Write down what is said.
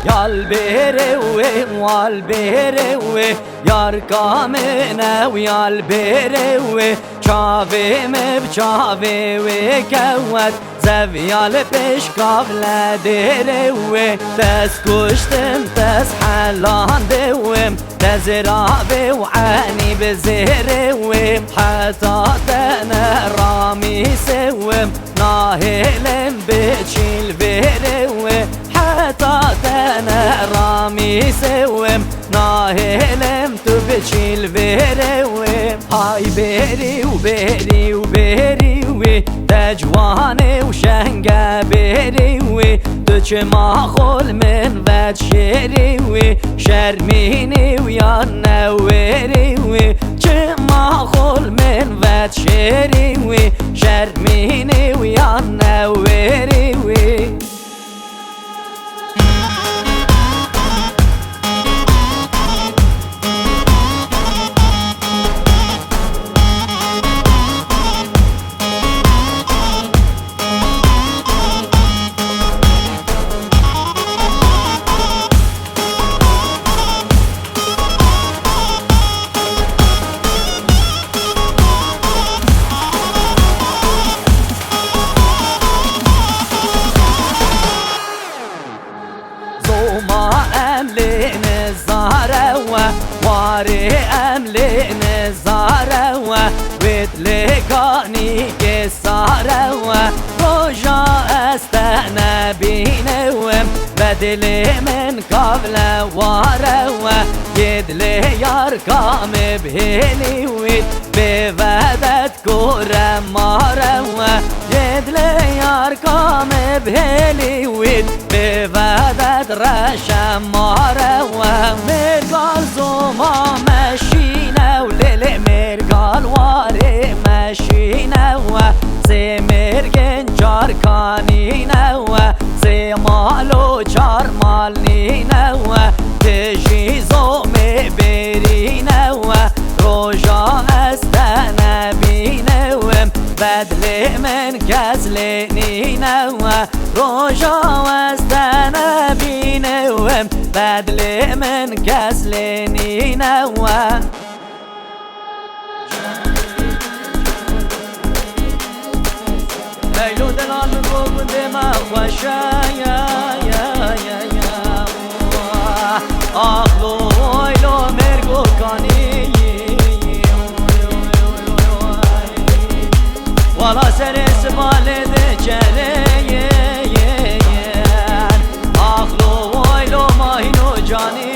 يال بيروي وال بيروي يار كامنا ويال بيروي شافي مبشافي وكوت زفيال بشكاف لا ديروي تسكشتم تسحلان دوم تزرابي وعاني بزيروي حتى تنا رامي سوم ناهلم بتشيل بيروي حتى تنا رامي سوم ناهلم تبتشيل بيروي هاي بيري وبيري وبيري وي تجواني وشنقة بيري وي تج ماخول من بد شيري وي شرميني ويا نويري وي تج ماخول من بد شيري وي شرميني ويا نويري وي واري أملين الزارة وتلقاني كسارة رجع استنى بينهم بدلي من قبل وارا يدلي يركم بهلي ويد بفدت كورة مارا يدلي يركم بهلي ويد بفدت رشا مارا ومرقال زوما مشينا وللي مرقال واري مشينا سمرقن جاركانينا سمالو جارمالنينا تجي زومي بيرينا رجا استنا بينا بدلي من كزلينينا رجا استنا بينا بدلي من كزلينينا ليلو دلال بوب دماغ وشايا يا يا يا اخلو ويلو مرغو كاني ولا سرس بالد جري اخلو ويلو ماهينو جاني